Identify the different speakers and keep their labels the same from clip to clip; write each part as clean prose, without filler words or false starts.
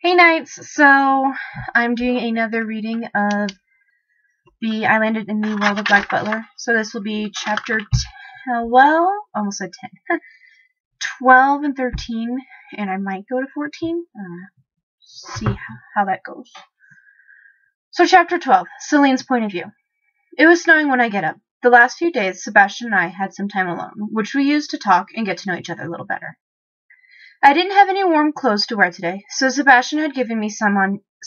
Speaker 1: Hey Knights, so I'm doing another reading of the I Landed in the World of Black Butler. So this will be chapter 12 and 13, and I might go to 14. See how that goes. So chapter 12, Celine's point of view. It was snowing when I get up. The last few days, Sebastian and I had some time alone, which we used to talk and get to know each other a little better. I didn't have any warm clothes to wear today, so Sebastian had given me some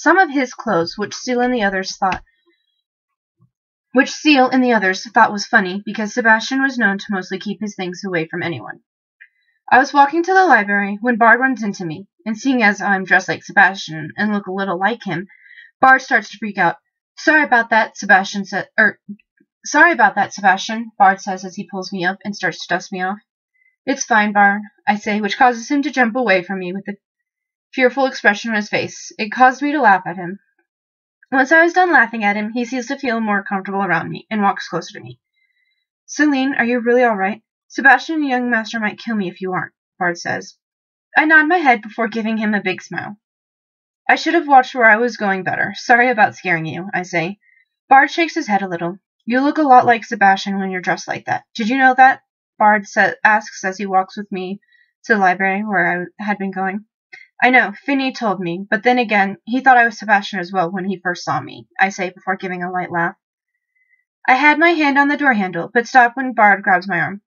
Speaker 1: of his clothes, which Seal and the others thought was funny because Sebastian was known to mostly keep his things away from anyone. I was walking to the library when Bard runs into me, and seeing as I'm dressed like Sebastian and look a little like him, Bard starts to freak out. Sorry about that, Sebastian, Bard says as he pulls me up and starts to dust me off. It's fine, Bard, I say, which causes him to jump away from me with a fearful expression on his face. It caused me to laugh at him. Once I was done laughing at him, he seems to feel more comfortable around me and walks closer to me. Celine, are you really all right? Sebastian, the young master, might kill me if you aren't, Bard says. I nod my head before giving him a big smile. I should have watched where I was going better. Sorry about scaring you, I say. Bard shakes his head a little. You look a lot like Sebastian when you're dressed like that. Did you know that? Bard asks as he walks with me to the library where I had been going. I know, Finney told me, but then again, he thought I was Sebastian as well when he first saw me, I say before giving a light laugh. I had my hand on the door handle, but stop when Bard grabs my arm.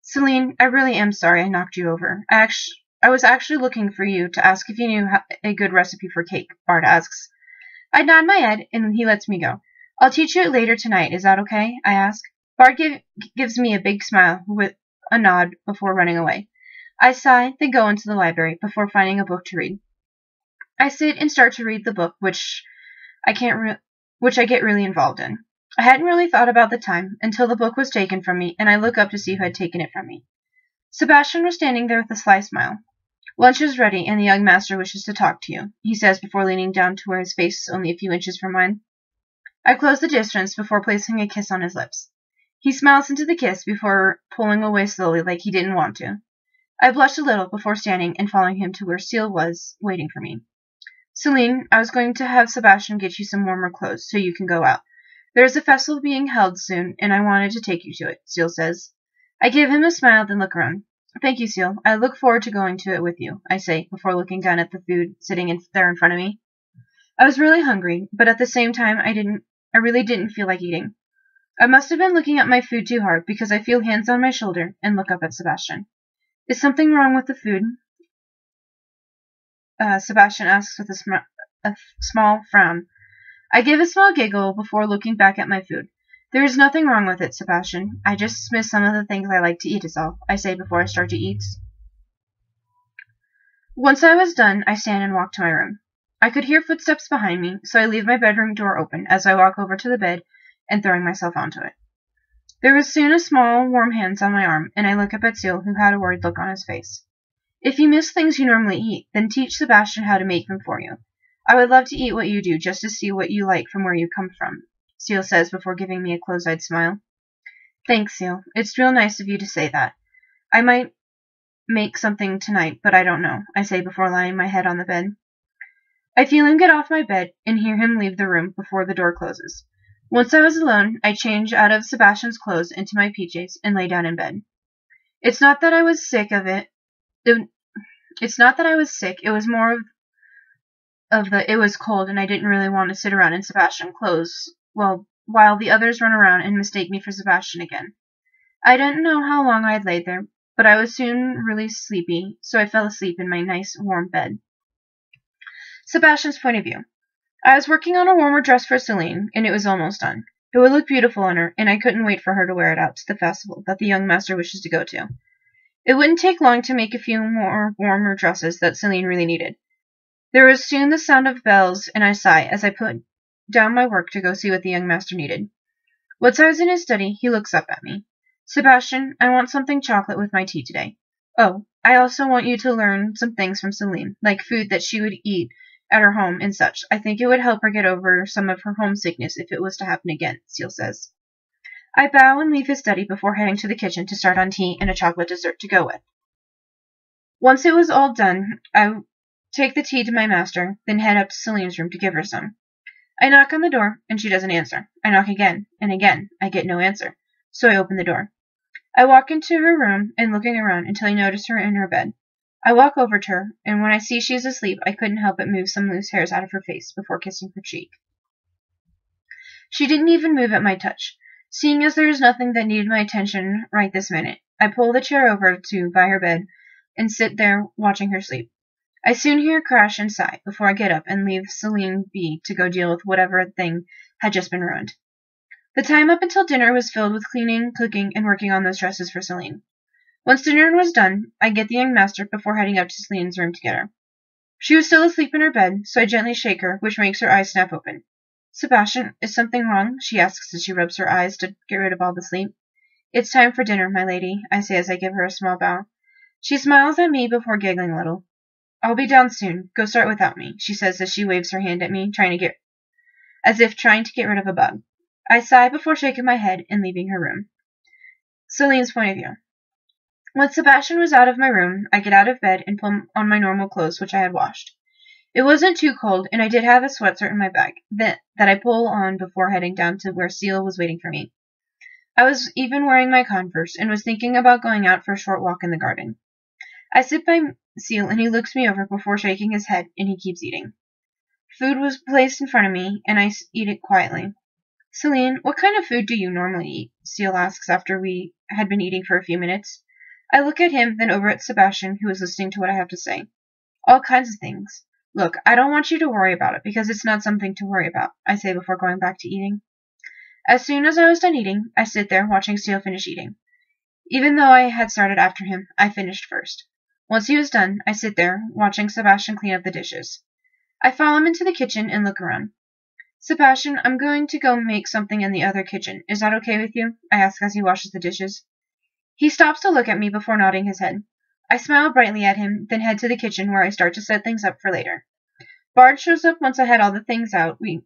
Speaker 1: Celine, I really am sorry I knocked you over. I was actually looking for you to ask if you knew a good recipe for cake, Bard asks. I nod my head, and he lets me go. I'll teach you it later tonight, is that okay? I ask. Bard gives me a big smile with a nod before running away. I sigh, then go into the library before finding a book to read. I sit and start to read the book, which I get really involved in. I hadn't really thought about the time until the book was taken from me, and I look up to see who had taken it from me. Sebastian was standing there with a sly smile. Lunch is ready, and the young master wishes to talk to you, he says before leaning down to where his face is only a few inches from mine. I close the distance before placing a kiss on his lips. He smiles into the kiss before pulling away slowly like he didn't want to. I blushed a little before standing and following him to where Seal was, waiting for me. Celine, I was going to have Sebastian get you some warmer clothes so you can go out. There is a festival being held soon, and I wanted to take you to it, Seal says. I give him a smile, then look around. Thank you, Seal. I look forward to going to it with you, I say, before looking down at the food sitting there in front of me. I was really hungry, but at the same time I really didn't feel like eating. I must have been looking at my food too hard because I feel hands on my shoulder and look up at Sebastian. Is something wrong with the food? Sebastian asks with a small frown. I give a small giggle before looking back at my food. There is nothing wrong with it, Sebastian. I just miss some of the things I like to eat is all, I say before I start to eat. Once I was done, I stand and walk to my room. I could hear footsteps behind me, so I leave my bedroom door open as I walk over to the bed and throwing myself onto it. There was soon a small, warm hand on my arm, and I look up at Seal, who had a worried look on his face. If you miss things you normally eat, then teach Sebastian how to make them for you. I would love to eat what you do, just to see what you like from where you come from, Seal says before giving me a close-eyed smile. Thanks, Seal. It's real nice of you to say that. I might make something tonight, but I don't know, I say before laying my head on the bed. I feel him get off my bed and hear him leave the room before the door closes. Once I was alone, I changed out of Sebastian's clothes into my PJs and lay down in bed. It's not that I was sick of it. It's not that I was sick. It was more it was cold and I didn't really want to sit around in Sebastian's clothes, well, while the others run around and mistake me for Sebastian again. I didn't know how long I had laid there, but I was soon really sleepy, so I fell asleep in my nice, warm bed. Sebastian's point of view. I was working on a warmer dress for Celine, and it was almost done. It would look beautiful on her, and I couldn't wait for her to wear it out to the festival that the young master wishes to go to. It wouldn't take long to make a few more warmer dresses that Celine really needed. There was soon the sound of bells, and I sighed as I put down my work to go see what the young master needed. Once I was in his study, he looks up at me. Sebastian, I want something chocolate with my tea today. Oh, I also want you to learn some things from Celine, like food that she would eat at her home and such. I think it would help her get over some of her homesickness if it was to happen again, Seal says. I bow and leave his study before heading to the kitchen to start on tea and a chocolate dessert to go with. Once it was all done, I take the tea to my master, then head up to Celine's room to give her some. I knock on the door, and she doesn't answer. I knock again, and again. I get no answer, so I open the door. I walk into her room and looking around until I notice her in her bed. I walk over to her, and when I see she's asleep, I couldn't help but move some loose hairs out of her face before kissing her cheek. She didn't even move at my touch. Seeing as there is nothing that needed my attention right this minute, I pull the chair over to by her bed and sit there watching her sleep. I soon hear her crash and sigh before I get up and leave Celine be to go deal with whatever thing had just been ruined. The time up until dinner was filled with cleaning, cooking, and working on those dresses for Celine. Once dinner was done, I get the young master before heading up to Celine's room to get her. She was still asleep in her bed, so I gently shake her, which makes her eyes snap open. Sebastian, is something wrong? She asks as she rubs her eyes to get rid of all the sleep. It's time for dinner, my lady, I say as I give her a small bow. She smiles at me before giggling a little. I'll be down soon. Go start without me, she says as she waves her hand at me, trying to get rid of a bug. I sigh before shaking my head and leaving her room. Celine's point of view. Once Sebastian was out of my room, I get out of bed and pull on my normal clothes, which I had washed. It wasn't too cold, and I did have a sweatshirt in my bag that I pull on before heading down to where Seal was waiting for me. I was even wearing my Converse and was thinking about going out for a short walk in the garden. I sit by Seal, and he looks me over before shaking his head, and he keeps eating. Food was placed in front of me, and I eat it quietly. Celine, what kind of food do you normally eat? Seal asks after we had been eating for a few minutes. I look at him, then over at Sebastian, who is listening to what I have to say. All kinds of things. Look, I don't want you to worry about it, because it's not something to worry about, I say before going back to eating. As soon as I was done eating, I sit there watching Seal finish eating. Even though I had started after him, I finished first. Once he was done, I sit there, watching Sebastian clean up the dishes. I follow him into the kitchen and look around. Sebastian, I'm going to go make something in the other kitchen. Is that okay with you? I ask as he washes the dishes. He stops to look at me before nodding his head. I smile brightly at him, then head to the kitchen where I start to set things up for later. Bard shows up once I had all the things out we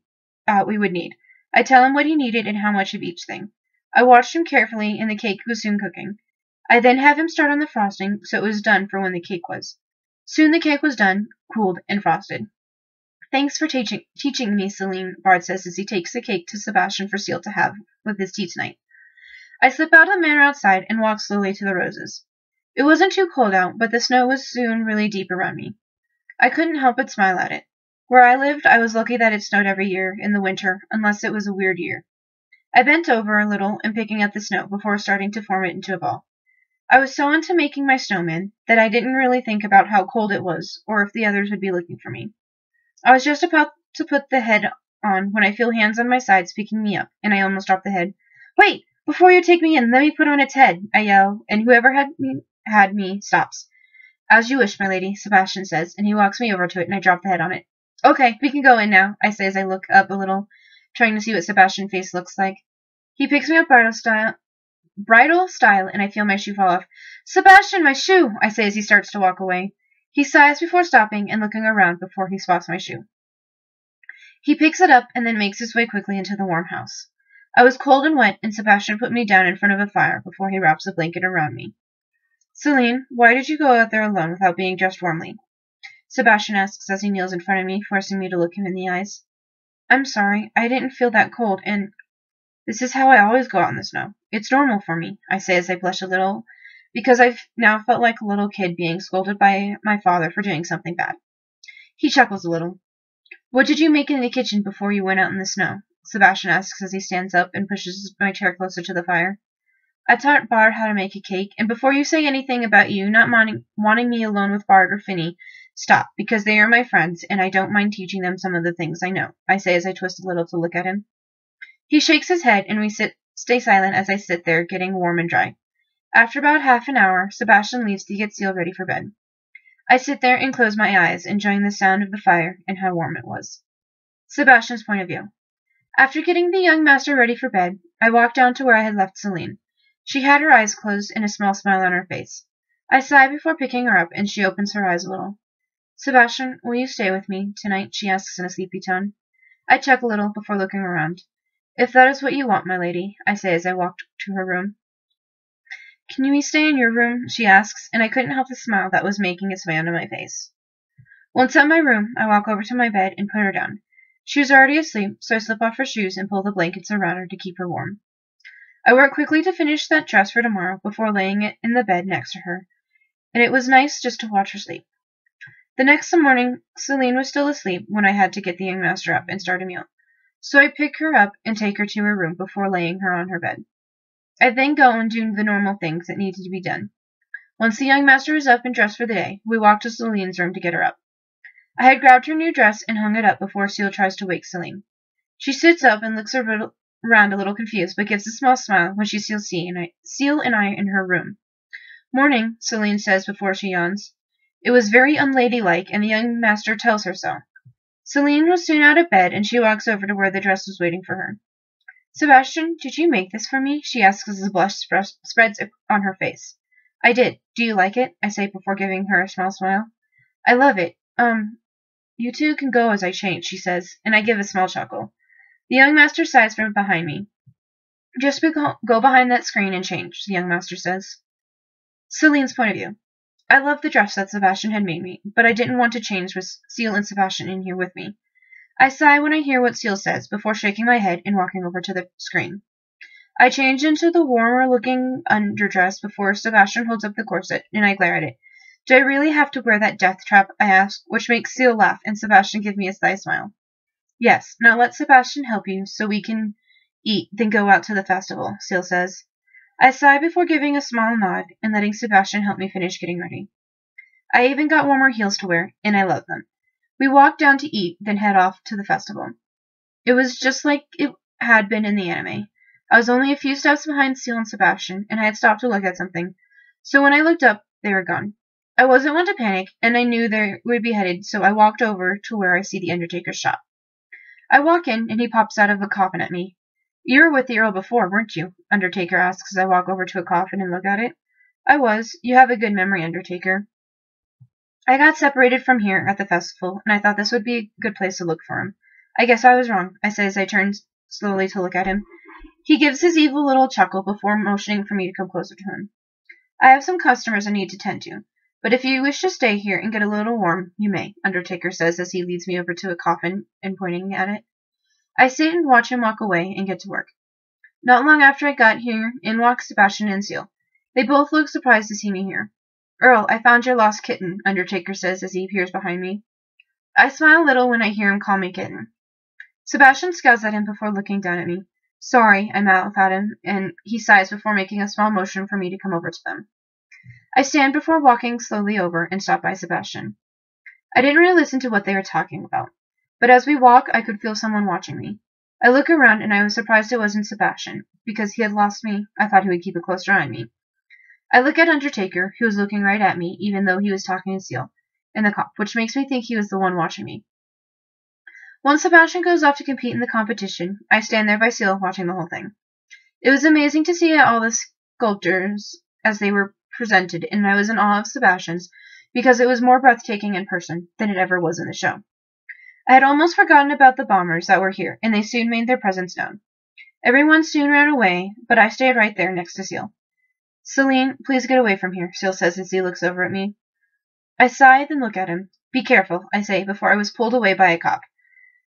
Speaker 1: would need. I tell him what he needed and how much of each thing. I watched him carefully, and the cake was soon cooking. I then have him start on the frosting, so it was done for when the cake was. Soon the cake was done, cooled, and frosted. Thanks for teaching me, Celine, Bard says as he takes the cake to Sebastian for Seal to have with his tea tonight. I slip out of the manor outside and walk slowly to the roses. It wasn't too cold out, but the snow was soon really deep around me. I couldn't help but smile at it. Where I lived, I was lucky that it snowed every year in the winter, unless it was a weird year. I bent over a little and picking up the snow before starting to form it into a ball. I was so into making my snowman that I didn't really think about how cold it was or if the others would be looking for me. I was just about to put the head on when I feel hands on my sides picking me up, and I almost dropped the head. Wait! Before you take me in, let me put on its head, I yell, and whoever had me stops. As you wish, my lady, Sebastian says, and he walks me over to it, and I drop the head on it. Okay, we can go in now, I say as I look up a little, trying to see what Sebastian's face looks like. He picks me up bridal style, and I feel my shoe fall off. Sebastian, my shoe, I say as he starts to walk away. He sighs before stopping and looking around before he spots my shoe. He picks it up and then makes his way quickly into the warm house. I was cold and wet, and Sebastian put me down in front of a fire before he wraps a blanket around me. Celine, why did you go out there alone without being dressed warmly? Sebastian asks as he kneels in front of me, forcing me to look him in the eyes. I'm sorry, I didn't feel that cold, and this is how I always go out in the snow. It's normal for me, I say as I blush a little, because I've now felt like a little kid being scolded by my father for doing something bad. He chuckles a little. What did you make in the kitchen before you went out in the snow? Sebastian asks as he stands up and pushes my chair closer to the fire. I taught Bard how to make a cake, and before you say anything about you not wanting me alone with Bard or Finny, stop, because they are my friends, and I don't mind teaching them some of the things I know, I say as I twist a little to look at him. He shakes his head, and we stay silent as I sit there, getting warm and dry. After about half an hour, Sebastian leaves to get Seal ready for bed. I sit there and close my eyes, enjoying the sound of the fire and how warm it was. Sebastian's point of view. After getting the young master ready for bed, I walked down to where I had left Celine. She had her eyes closed and a small smile on her face. I sigh before picking her up, and she opens her eyes a little. Sebastian, will you stay with me tonight? She asks in a sleepy tone. I chuckle a little before looking around. If that is what you want, my lady, I say as I walk to her room. Can we stay in your room? She asks, and I couldn't help the smile that was making its way onto my face. Once at my room, I walk over to my bed and put her down. She was already asleep, so I slip off her shoes and pull the blankets around her to keep her warm. I work quickly to finish that dress for tomorrow before laying it in the bed next to her, and it was nice just to watch her sleep. The next morning, Celine was still asleep when I had to get the young master up and start a meal, so I pick her up and take her to her room before laying her on her bed. I then go and do the normal things that needed to be done. Once the young master was up and dressed for the day, we walked to Celine's room to get her up. I had grabbed her new dress and hung it up before Seal tries to wake Celine. She sits up and looks around a little confused, but gives a small smile when she sees Seal and I in her room. Morning, Celine says before she yawns. It was very unladylike, and the young master tells her so. Celine was soon out of bed, and she walks over to where the dress was waiting for her. Sebastian, did you make this for me? She asks as the blush spreads on her face. I did. Do you like it? I say before giving her a small smile. I love it. You two can go as I change, she says, and I give a small chuckle. The young master sighs from behind me. Just go behind that screen and change, the young master says. Celine's point of view. I love the dress that Sebastian had made me, but I didn't want to change with Seal and Sebastian in here with me. I sigh when I hear what Seal says, before shaking my head and walking over to the screen. I change into the warmer-looking underdress before Sebastian holds up the corset, and I glare at it. Do I really have to wear that death trap? I ask, which makes Seal laugh, and Sebastian give me a sly smile. Yes, now let Sebastian help you so we can eat, then go out to the festival, Seal says. I sigh before giving a small nod and letting Sebastian help me finish getting ready. I even got warmer heels to wear, and I love them. We walk down to eat, then head off to the festival. It was just like it had been in the anime. I was only a few steps behind Seal and Sebastian, and I had stopped to look at something, so when I looked up, they were gone. I wasn't one to panic, and I knew they would be headed, so I walked over to where I see the Undertaker's shop. I walk in, and he pops out of a coffin at me. You were with the Earl before, weren't you? Undertaker asks as I walk over to a coffin and look at it. I was. You have a good memory, Undertaker. I got separated from here at the festival, and I thought this would be a good place to look for him. I guess I was wrong, I say as I turn slowly to look at him. He gives his evil little chuckle before motioning for me to come closer to him. I have some customers I need to tend to, but if you wish to stay here and get a little warm, you may, Undertaker says as he leads me over to a coffin and pointing at it. I sit and watch him walk away and get to work. Not long after I got here, in walk Sebastian and Seal. They both look surprised to see me here. Earl, I found your lost kitten, Undertaker says as he appears behind me. I smile a little when I hear him call me kitten. Sebastian scowls at him before looking down at me. Sorry, I mouth at him, and he sighs before making a small motion for me to come over to them. I stand before walking slowly over and stop by Sebastian. I didn't really listen to what they were talking about, but as we walk, I could feel someone watching me. I look around, and I was surprised it wasn't Sebastian. Because he had lost me, I thought he would keep a closer eye on me. I look at Undertaker, who was looking right at me, even though he was talking to Seal, and the cop, which makes me think he was the one watching me. Once Sebastian goes off to compete in the competition, I stand there by Seal watching the whole thing. It was amazing to see all the sculptures as they were presented, and I was in awe of Sebastian's because it was more breathtaking in person than it ever was in the show. I had almost forgotten about the bombers that were here, and they soon made their presence known. Everyone soon ran away, but I stayed right there next to Seal. Celine, please get away from here, Seal says as he looks over at me. I sigh, then look at him. Be careful, I say, before I was pulled away by a cop.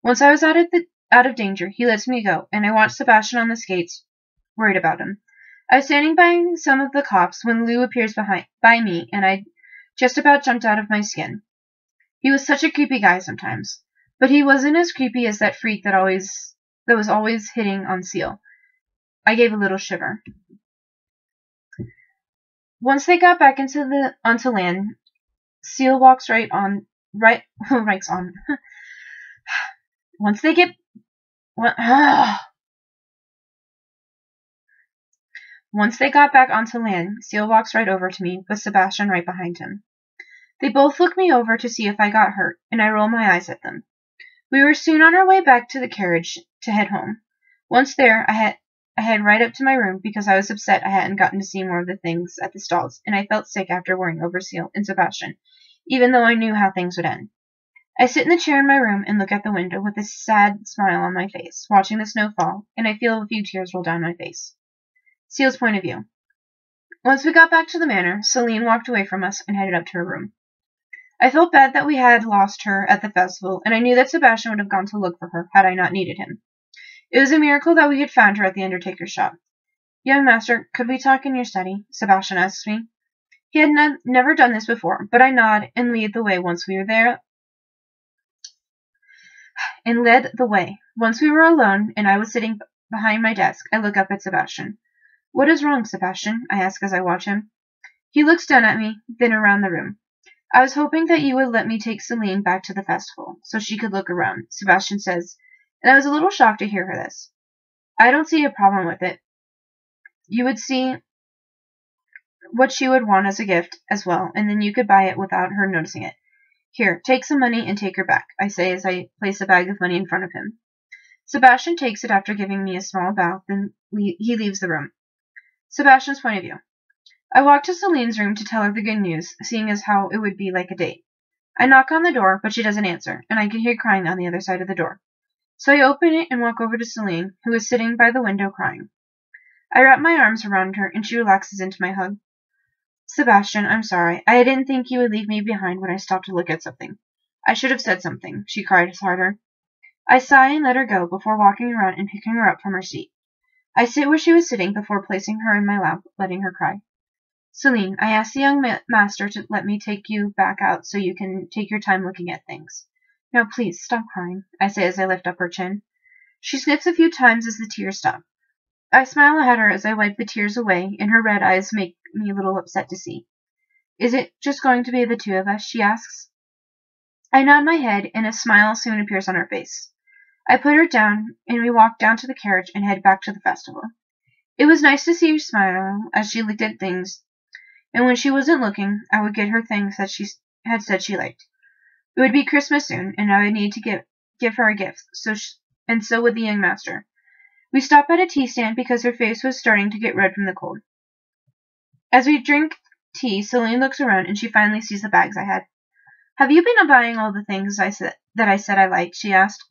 Speaker 1: Once I was out of danger, he lets me go, and I watch Sebastian on the skates, worried about him. I was standing by some of the cops when Lou appears by me, and I just about jumped out of my skin. He was such a creepy guy sometimes, but he wasn't as creepy as that freak that was always hitting on Seal. I gave a little shiver. Once they got back onto land, Seal walks right on. Once they got back onto land, Seal walks right over to me, with Sebastian right behind him. They both look me over to see if I got hurt, and I roll my eyes at them. We were soon on our way back to the carriage to head home. Once there, I head right up to my room because I was upset I hadn't gotten to see more of the things at the stalls, and I felt sick after worrying over Seal and Sebastian, even though I knew how things would end. I sit in the chair in my room and look at the window with a sad smile on my face, watching the snow fall, and I feel a few tears roll down my face. Seal's point of view. Once we got back to the manor, Celine walked away from us and headed up to her room. I felt bad that we had lost her at the festival, and I knew that Sebastian would have gone to look for her had I not needed him. It was a miracle that we had found her at the undertaker's shop. Young master, could we talk in your study? Sebastian asked me. He had never done this before, but I nod and lead the way once we were there. And led the way. Once we were alone, and I was sitting behind my desk, I look up at Sebastian. What is wrong, Sebastian? I ask as I watch him. He looks down at me, then around the room. I was hoping that you would let me take Celine back to the festival, so she could look around, Sebastian says, and I was a little shocked to hear her this. I don't see a problem with it. You would see what she would want as a gift as well, and then you could buy it without her noticing it. Here, take some money and take her back, I say as I place a bag of money in front of him. Sebastian takes it after giving me a small bow, then he leaves the room. Sebastian's point of view. I walk to Celine's room to tell her the good news, seeing as how it would be like a date. I knock on the door, but she doesn't answer, and I can hear crying on the other side of the door. So I open it and walk over to Celine, who is sitting by the window crying. I wrap my arms around her, and she relaxes into my hug. Sebastian, I'm sorry. I didn't think you would leave me behind when I stopped to look at something. I should have said something, she cried harder. I sigh and let her go before walking around and picking her up from her seat. I sit where she was sitting before placing her in my lap, letting her cry. Celine, I asked the young master to let me take you back out so you can take your time looking at things. No, please, stop crying, I say as I lift up her chin. She sniffs a few times as the tears stop. I smile at her as I wipe the tears away, and her red eyes make me a little upset to see. Is it just going to be the two of us? She asks. I nod my head, and a smile soon appears on her face. I put her down, and we walk down to the carriage and head back to the festival. It was nice to see her smile as she looked at things, and when she wasn't looking, I would get her things that she had said she liked. It would be Christmas soon, and I would need to give her a gift, and so would the young master. We stop at a tea stand because her face was starting to get red from the cold. As we drink tea, Celine looks around, and she finally sees the bags I had. Have you been buying all the things that I said I liked? She asked.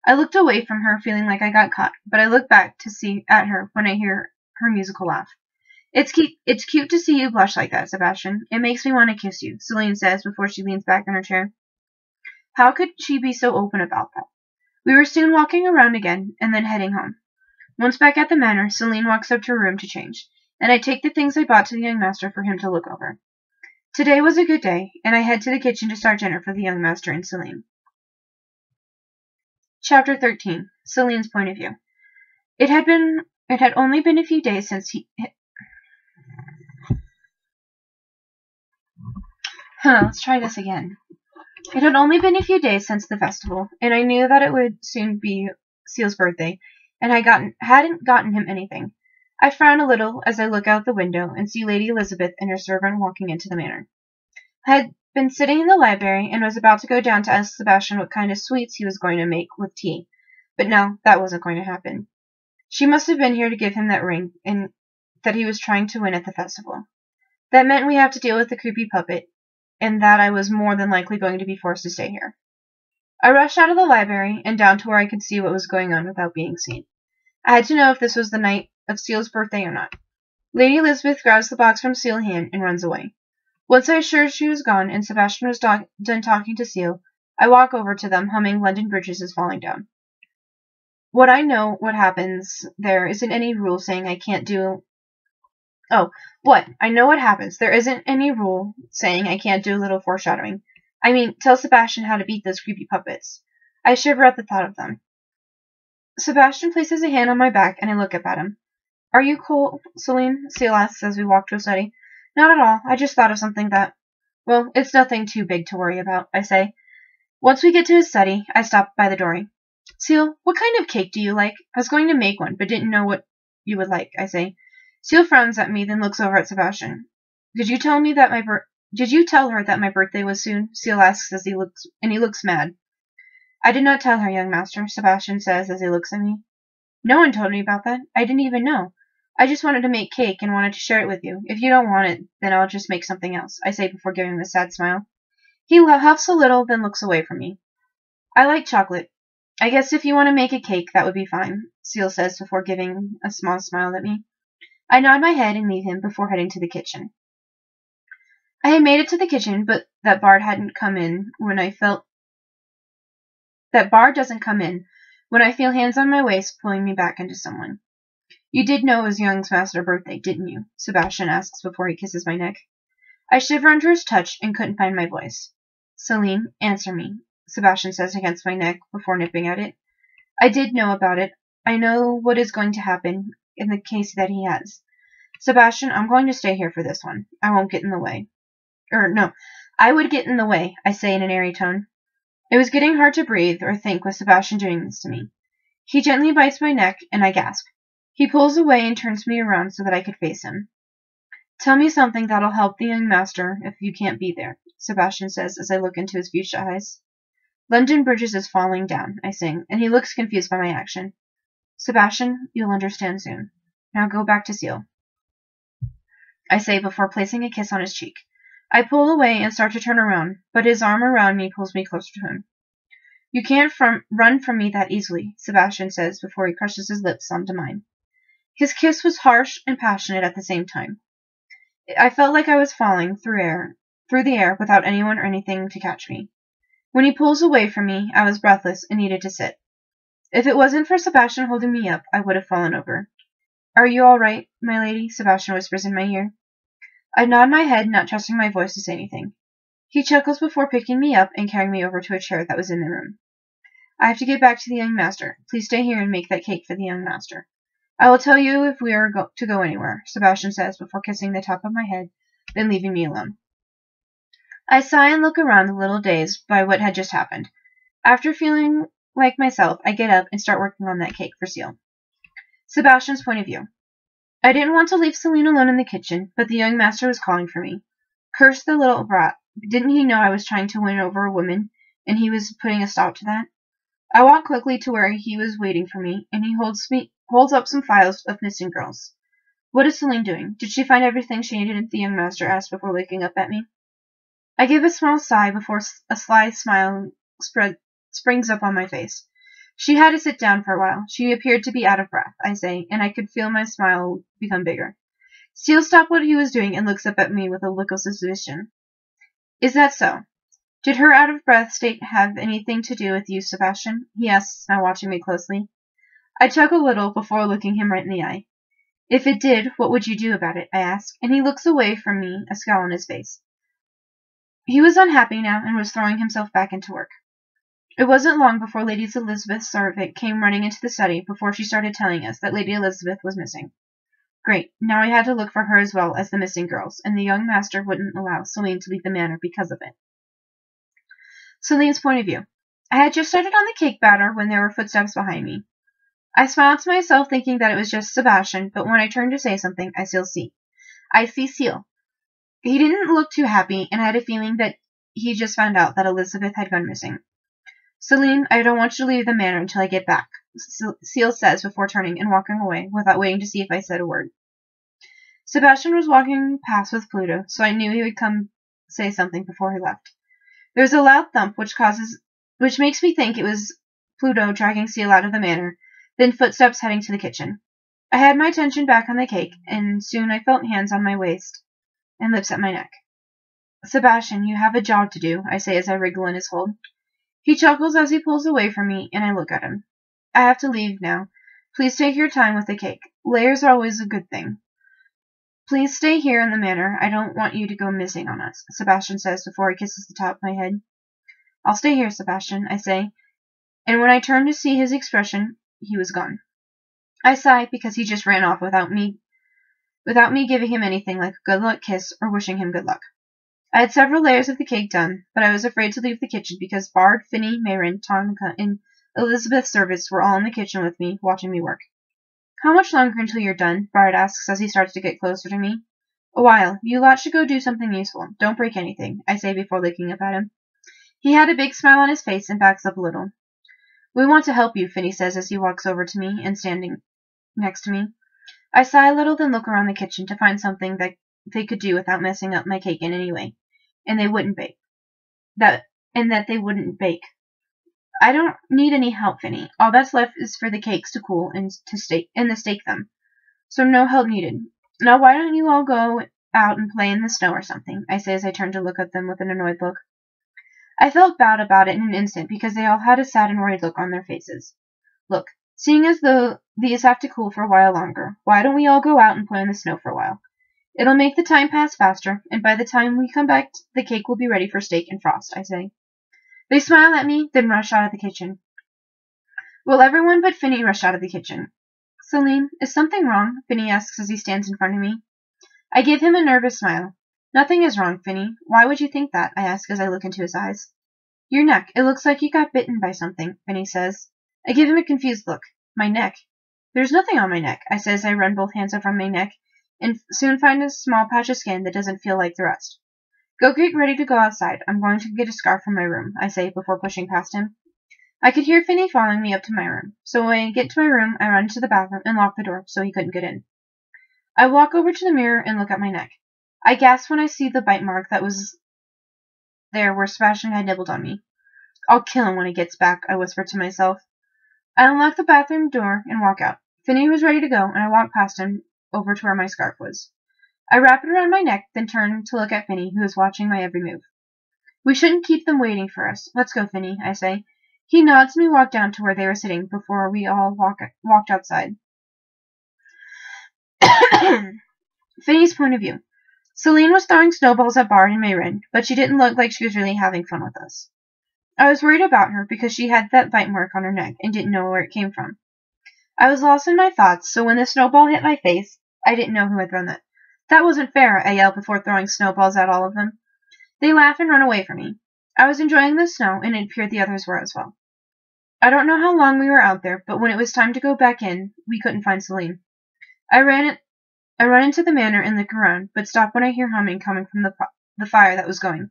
Speaker 1: I looked away from her, feeling like I got caught, but I look back to see at her when I hear her musical laugh. It's cute to see you blush like that, Sebastian. It makes me want to kiss you, Celine says before she leans back in her chair. How could she be so open about that? We were soon walking around again, and then heading home. Once back at the manor, Celine walks up to her room to change, and I take the things I bought to the young master for him to look over. Today was a good day, and I head to the kitchen to start dinner for the young master and Celine. Chapter 13. Celine's point of view. It had only been a few days since let's try this again. It had only been a few days since the festival, and I knew that it would soon be Seal's birthday, and I hadn't gotten him anything. I frown a little as I look out the window and see Lady Elizabeth and her servant walking into the manor. I had been sitting in the library and was about to go down to ask Sebastian what kind of sweets he was going to make with tea, but no, that wasn't going to happen. She must have been here to give him that ring and that he was trying to win at the festival. That meant we have to deal with the creepy puppet, and that I was more than likely going to be forced to stay here. I rushed out of the library and down to where I could see what was going on without being seen. I had to know if this was the night of Seal's birthday or not. Lady Elizabeth grabs the box from Seal's hand and runs away. Once I was sure she was gone and Sebastian was done talking to Seal, I walk over to them, humming London Bridges is Falling Down. What happens there isn't any rule saying I can't do... Oh, what? I know what happens. There isn't any rule saying I can't do a little foreshadowing. I mean, tell Sebastian how to beat those creepy puppets. I shiver at the thought of them. Sebastian places a hand on my back, and I look up at him. Are you cold, Celine? Seal asks as we walk to a study. Not at all. I just thought of something that... Well, it's nothing too big to worry about, I say. Once we get to his study, I stop by the doorway. Seal, what kind of cake do you like? I was going to make one, but didn't know what you would like, I say. Seal frowns at me, then looks over at Sebastian. Did you tell her that my birthday was soon? Seal asks as he looks mad. I did not tell her, young master, Sebastian says as he looks at me. No one told me about that. I didn't even know. I just wanted to make cake and wanted to share it with you. If you don't want it, then I'll just make something else, I say before giving him a sad smile. He huffs a little, then looks away from me. I like chocolate. I guess if you want to make a cake, that would be fine, Seal says before giving a small smile at me. I nod my head and leave him before heading to the kitchen. I had made it to the kitchen, but that Bard hadn't come in when I felt that Bard doesn't come in when I feel hands on my waist pulling me back into someone. You did know it was Young's master's birthday, didn't you? Sebastian asks before he kisses my neck. I shiver under his touch and couldn't find my voice. Celine, answer me, Sebastian says against my neck before nipping at it. I did know about it. I know what is going to happen in the case that he has. Sebastian, I'm going to stay here for this one. I won't get in the way. No, I would get in the way, I say in an airy tone. It was getting hard to breathe or think with Sebastian doing this to me. He gently bites my neck, and I gasp. He pulls away and turns me around so that I could face him. Tell me something that'll help the young master if you can't be there, Sebastian says as I look into his fuchsia eyes. London Bridges is falling down, I sing, and he looks confused by my action. Sebastian, you'll understand soon. Now go back to Seal, I say before placing a kiss on his cheek. I pull away and start to turn around, but his arm around me pulls me closer to him. You can't run from me that easily, Sebastian says before he crushes his lips onto mine. His kiss was harsh and passionate at the same time. I felt like I was falling through the air without anyone or anything to catch me. When he pulls away from me, I was breathless and needed to sit. If it wasn't for Sebastian holding me up, I would have fallen over. Are you all right, my lady? Sebastian whispers in my ear. I nod my head, not trusting my voice to say anything. He chuckles before picking me up and carrying me over to a chair that was in the room. I have to get back to the young master. Please stay here and make that cake for the young master. I will tell you if we are to go anywhere, Sebastian says before kissing the top of my head, then leaving me alone. I sigh and look around a little dazed by what had just happened. After feeling like myself, I get up and start working on that cake for Seal. Sebastian's point of view. I didn't want to leave Celine alone in the kitchen, but the young master was calling for me. Curse the little brat. Didn't he know I was trying to win over a woman, and he was putting a stop to that? I walk quickly to where he was waiting for me, and he holds up some files of missing girls. What is Celine doing? Did she find everything she needed? The young master asked before looking up at me. I give a small sigh before a sly smile springs up on my face. She had to sit down for a while. She appeared to be out of breath, I say, and I could feel my smile become bigger. Seal stopped what he was doing and looks up at me with a look of suspicion. Is that so? Did her out-of-breath state have anything to do with you, Sebastian? He asks, now watching me closely. I chuckle a little before looking him right in the eye. If it did, what would you do about it? I ask, and he looks away from me, a scowl on his face. He was unhappy now and was throwing himself back into work. It wasn't long before Lady Elizabeth's servant came running into the study before she started telling us that Lady Elizabeth was missing. Great, now I had to look for her as well as the missing girls, and the young master wouldn't allow Celine to leave the manor because of it. Celine's point of view. I had just started on the cake batter when there were footsteps behind me. I smiled to myself thinking that it was just Sebastian, but when I turned to say something, I see Seal. He didn't look too happy, and I had a feeling that he just found out that Elizabeth had gone missing. Celine, I don't want you to leave the manor until I get back, Seal says before turning and walking away without waiting to see if I said a word. Sebastian was walking past with Pluto, so I knew he would come say something before he left. There was a loud thump which makes me think it was Pluto dragging Seal out of the manor, then footsteps heading to the kitchen. I had my attention back on the cake, and soon I felt hands on my waist and lips at my neck. Sebastian, you have a job to do, I say as I wriggle in his hold. He chuckles as he pulls away from me, and I look at him. I have to leave now. Please take your time with the cake. Layers are always a good thing. Please stay here in the manor. I don't want you to go missing on us, Sebastian says before he kisses the top of my head. I'll stay here, Sebastian, I say, and when I turn to see his expression, he was gone. I sigh because he just ran off without me giving him anything like a good luck kiss or wishing him good luck. I had several layers of the cake done, but I was afraid to leave the kitchen because Bard, Finny, Mayrin, Tonka, and Elizabeth's servants were all in the kitchen with me, watching me work. How much longer until you're done? Bard asks as he starts to get closer to me. A while. You lot should go do something useful. Don't break anything, I say before looking up at him. He had a big smile on his face and backs up a little. We want to help you, Finny says as he walks over to me and standing next to me. I sigh a little, then look around the kitchen to find something that they could do without messing up my cake in any way. And they wouldn't bake. They wouldn't bake. I don't need any help, Finny. All that's left is for the cakes to cool and to stake them. So no help needed. Now why don't you all go out and play in the snow or something, I say as I turn to look at them with an annoyed look. I felt bad about it in an instant because they all had a sad and worried look on their faces. Look, seeing as though these have to cool for a while longer, why don't we all go out and play in the snow for a while? It'll make the time pass faster, and by the time we come back, the cake will be ready for steak and frost, I say. They smile at me, then rush out of the kitchen. Well, everyone but Finney rushed out of the kitchen. Celine, is something wrong? Finney asks as he stands in front of me. I give him a nervous smile. Nothing is wrong, Finney. Why would you think that? I ask as I look into his eyes. Your neck. It looks like you got bitten by something, Finney says. I give him a confused look. My neck. There's nothing on my neck, I say as I run both hands over my neck, and soon find a small patch of skin that doesn't feel like the rest. Go get ready to go outside. I'm going to get a scarf from my room, I say before pushing past him. I could hear Finney following me up to my room, so when I get to my room, I run to the bathroom and lock the door so he couldn't get in. I walk over to the mirror and look at my neck. I gasp when I see the bite mark that was there where Sebastian had nibbled on me. I'll kill him when he gets back, I whisper to myself. I unlock the bathroom door and walk out. Finney was ready to go, and I walk past him over to where my scarf was. I wrap it around my neck, then turn to look at Finney, who is watching my every move. We shouldn't keep them waiting for us. Let's go, Finney, I say. He nods and we walk down to where they were sitting before we all walked outside. Finney's point of view. Celine was throwing snowballs at Bard and Mayrin, but she didn't look like she was really having fun with us. I was worried about her because she had that bite mark on her neck and didn't know where it came from. I was lost in my thoughts, so when the snowball hit my face, I didn't know who had thrown it. That wasn't fair, I yelled before throwing snowballs at all of them. They laughed and ran away from me. I was enjoying the snow, and it appeared the others were as well. I don't know how long we were out there, but when it was time to go back in, we couldn't find Celine. I run into the manor and look around, but stop when I hear humming coming from the fire that was going.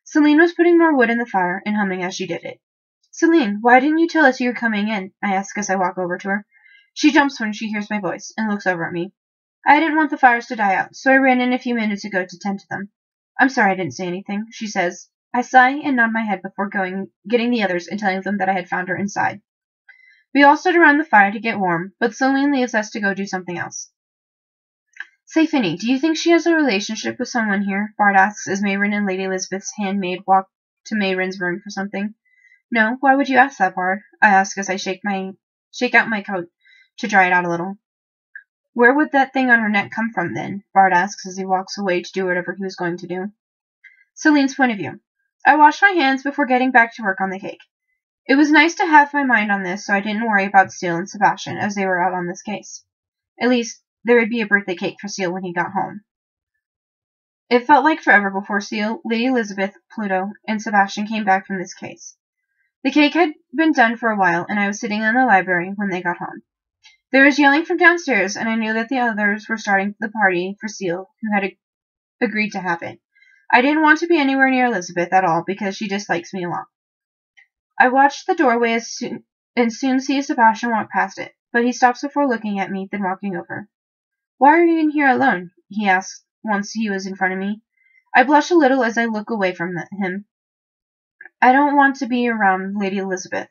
Speaker 1: Celine was putting more wood in the fire and humming as she did it. Celine, why didn't you tell us you were coming in? I ask as I walk over to her. She jumps when she hears my voice and looks over at me. I didn't want the fires to die out, so I ran in a few minutes ago to tend to them. I'm sorry I didn't say anything, she says. I sigh and nod my head before getting the others and telling them that I had found her inside. We all stood around the fire to get warm, but Celine leaves us to go do something else. Say, Finney, do you think she has a relationship with someone here? Bard asks as Mayrin and Lady Elizabeth's handmaid walk to Mayrin's room for something. No, why would you ask that, Bard? I ask as I shake out my coat to dry it out a little. Where would that thing on her neck come from, then? Bard asks as he walks away to do whatever he was going to do. Celine's point of view. I washed my hands before getting back to work on the cake. It was nice to have my mind on this so I didn't worry about Steele and Sebastian as they were out on this case. At least, there would be a birthday cake for Steele when he got home. It felt like forever before Steele, Lady Elizabeth, Pluto, and Sebastian came back from this case. The cake had been done for a while, and I was sitting in the library when they got home. There was yelling from downstairs, and I knew that the others were starting the party for Steele, who had agreed to have it. I didn't want to be anywhere near Elizabeth at all because she dislikes me a lot. I watched the doorway and soon see Sebastian walk past it, but he stops before looking at me, then walking over. Why are you in here alone? He asked once he was in front of me. I blush a little as I look away from him. I don't want to be around Lady Elizabeth.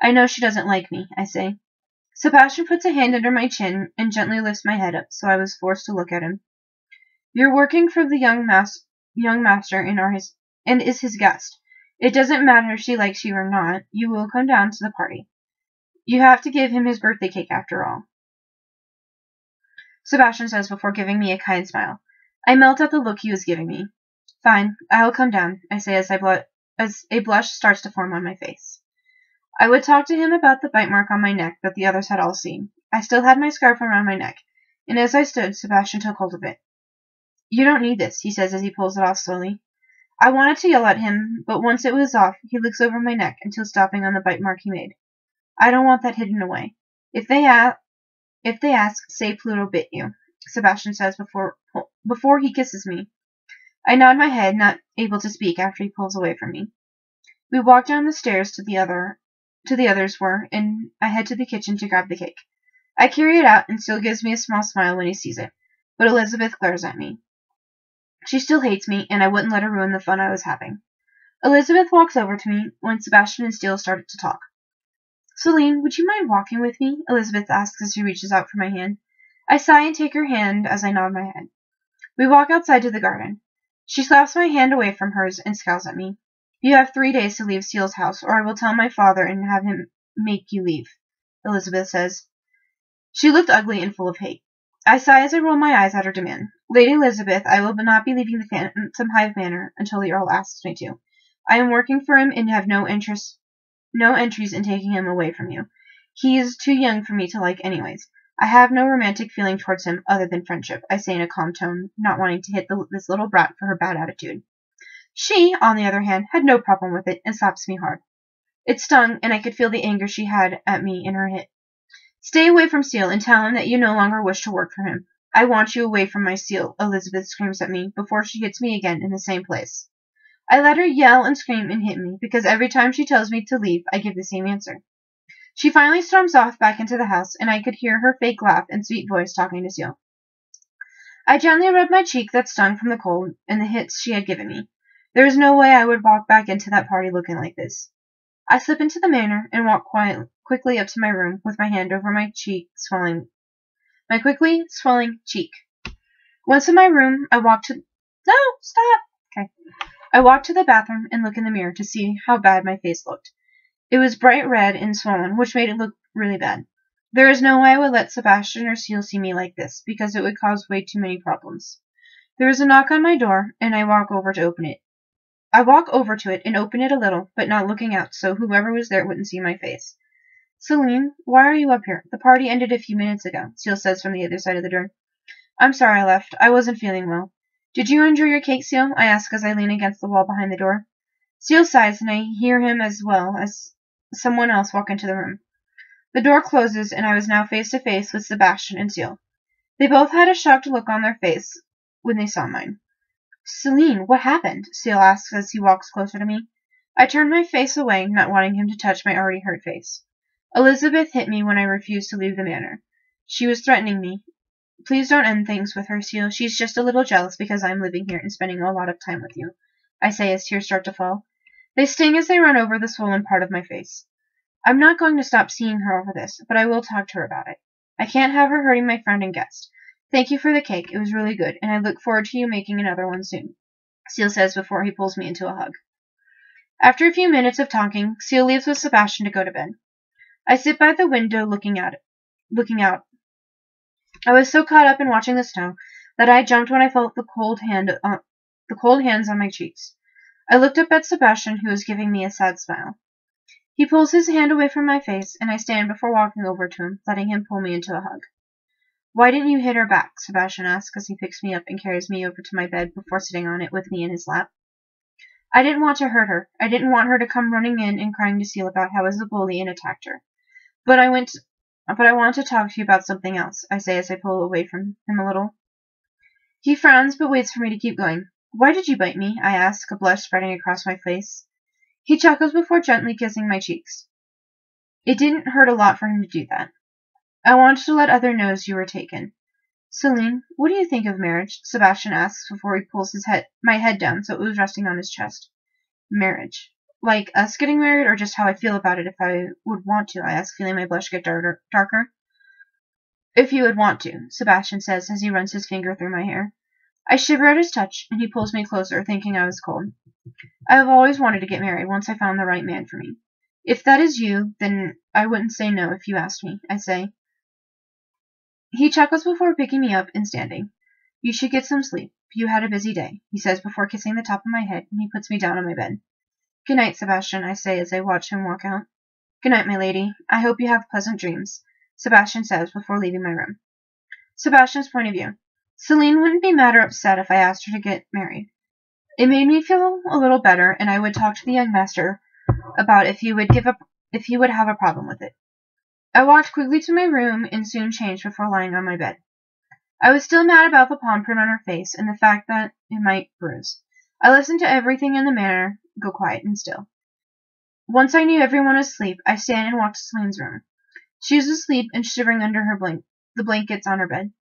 Speaker 1: I know she doesn't like me, I say. Sebastian puts a hand under my chin and gently lifts my head up, so I was forced to look at him. You're working for the young master and is his guest. It doesn't matter if she likes you or not. You will come down to the party. You have to give him his birthday cake after all. Sebastian says before giving me a kind smile. I melt at the look he was giving me. Fine, I'll come down, I say as a blush starts to form on my face. I would talk to him about the bite mark on my neck that the others had all seen. I still had my scarf around my neck, and as I stood, Sebastian took hold of it. You don't need this, he says as he pulls it off slowly. I wanted to yell at him, but once it was off, he looks over my neck until stopping on the bite mark he made. I don't want that hidden away. If they ask, say Pluto bit you, Sebastian says before he kisses me. I nod my head, not able to speak after he pulls away from me. We walk down the stairs to the others were, and I head to the kitchen to grab the cake. I carry it out, and Steele gives me a small smile when he sees it, but Elizabeth glares at me. She still hates me, and I wouldn't let her ruin the fun I was having. Elizabeth walks over to me when Sebastian and Steele started to talk. Celine, would you mind walking with me? Elizabeth asks as she reaches out for my hand. I sigh and take her hand as I nod my head. We walk outside to the garden. She slaps my hand away from hers and scowls at me. You have 3 days to leave Seal's house, or I will tell my father and have him make you leave, Elizabeth says. She looked ugly and full of hate. I sigh as I roll my eyes at her demand. Lady Elizabeth, I will not be leaving the Phantom Hive Manor until the Earl asks me to. I am working for him and have no entries in taking him away from you. He is too young for me to like anyways. I have no romantic feeling towards him other than friendship, I say in a calm tone, not wanting to hit this little brat for her bad attitude. She, on the other hand, had no problem with it and slaps me hard. It stung, and I could feel the anger she had at me in her hit. Stay away from Seal and tell him that you no longer wish to work for him. I want you away from my Seal, Elizabeth screams at me before she hits me again in the same place. I let her yell and scream and hit me, because every time she tells me to leave, I give the same answer. She finally storms off back into the house, and I could hear her fake laugh and sweet voice talking to Seal. I gently rubbed my cheek that stung from the cold and the hits she had given me. There was no way I would walk back into that party looking like this. I slip into the manor and walk quickly up to my room with my hand over my quickly swelling cheek. Once in my room, I walk to the bathroom and look in the mirror to see how bad my face looked. It was bright red and swollen, which made it look really bad. There is no way I would let Sebastian or Seal see me like this, because it would cause way too many problems. There is a knock on my door, and I walk over to open it. I walk over to it and open it a little, but not looking out, so whoever was there wouldn't see my face. Celine, why are you up here? The party ended a few minutes ago, Seal says from the other side of the door. I'm sorry I left. I wasn't feeling well. Did you enjoy your cake, Seal? I ask as I lean against the wall behind the door. Seal sighs, and I hear him as well as someone else walk into the room. The door closes, and I was now face to face with Sebastian and Seal. They both had a shocked look on their face when they saw mine. Celine, what happened? Seal asks as he walks closer to me. I turn my face away, not wanting him to touch my already hurt face. Elizabeth hit me when I refused to leave the manor. She was threatening me. Please don't end things with her, Seal. She's just a little jealous because I'm living here and spending a lot of time with you, I say as tears start to fall. They sting as they run over the swollen part of my face. I'm not going to stop seeing her over this, but I will talk to her about it. I can't have her hurting my friend and guest. Thank you for the cake. It was really good, and I look forward to you making another one soon, Seal says before he pulls me into a hug. After a few minutes of talking, Seal leaves with Sebastian to go to bed. I sit by the window looking out. I was so caught up in watching the snow that I jumped when I felt the cold hands on my cheeks. I looked up at Sebastian, who was giving me a sad smile. He pulls his hand away from my face, and I stand before walking over to him, letting him pull me into a hug. Why didn't you hit her back? Sebastian asks as he picks me up and carries me over to my bed before sitting on it with me in his lap. I didn't want to hurt her. I didn't want her to come running in and crying to Seal about how I was a bully and attacked her. But I want to talk to you about something else, I say as I pull away from him a little. He frowns but waits for me to keep going. Why did you bite me? I ask, a blush spreading across my face. He chuckles before gently kissing my cheeks. It didn't hurt a lot for him to do that. I wanted to let others know you were taken. Celine, what do you think of marriage? Sebastian asks before he pulls my head down so it was resting on his chest. Marriage. Like us getting married, or just how I feel about it if I would want to? I ask, feeling my blush get darker. If you would want to, Sebastian says as he runs his finger through my hair. I shiver at his touch, and he pulls me closer, thinking I was cold. I have always wanted to get married once I found the right man for me. If that is you, then I wouldn't say no if you asked me, I say. He chuckles before picking me up and standing. You should get some sleep. You had a busy day, he says before kissing the top of my head, and he puts me down on my bed. Good night, Sebastian, I say as I watch him walk out. Good night, my lady. I hope you have pleasant dreams, Sebastian says before leaving my room. Sebastian's point of view. Celine wouldn't be mad or upset if I asked her to get married. It made me feel a little better, and I would talk to the young master about if he would have a problem with it. I walked quickly to my room and soon changed before lying on my bed. I was still mad about the palm print on her face and the fact that it might bruise. I listened to everything in the manor go quiet and still. Once I knew everyone was asleep, I stand and walk to Celine's room. She was asleep and shivering under the blankets on her bed.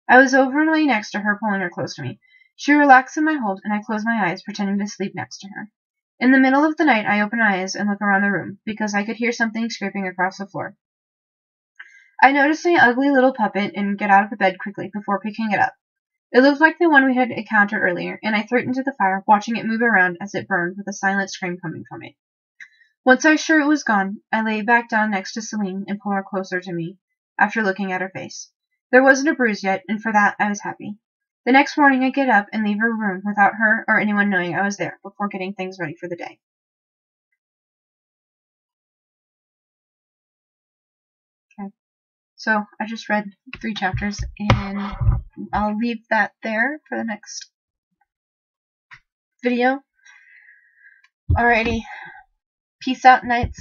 Speaker 1: I was over and lay next to her, pulling her close to me. She relaxed in my hold, and I closed my eyes, pretending to sleep next to her. In the middle of the night, I opened my eyes and looked around the room, because I could hear something scraping across the floor. I noticed my ugly little puppet and get out of the bed quickly before picking it up. It looked like the one we had encountered earlier, and I threw it into the fire, watching it move around as it burned with a silent scream coming from it. Once I was sure it was gone, I lay back down next to Celine and pulled her closer to me, after looking at her face. There wasn't a bruise yet, and for that I was happy. The next morning I'd get up and leave her room without her or anyone knowing I was there before getting things ready for the day. Okay. So I just read 3 chapters, and I'll leave that there for the next video. Alrighty. Peace out, Knights.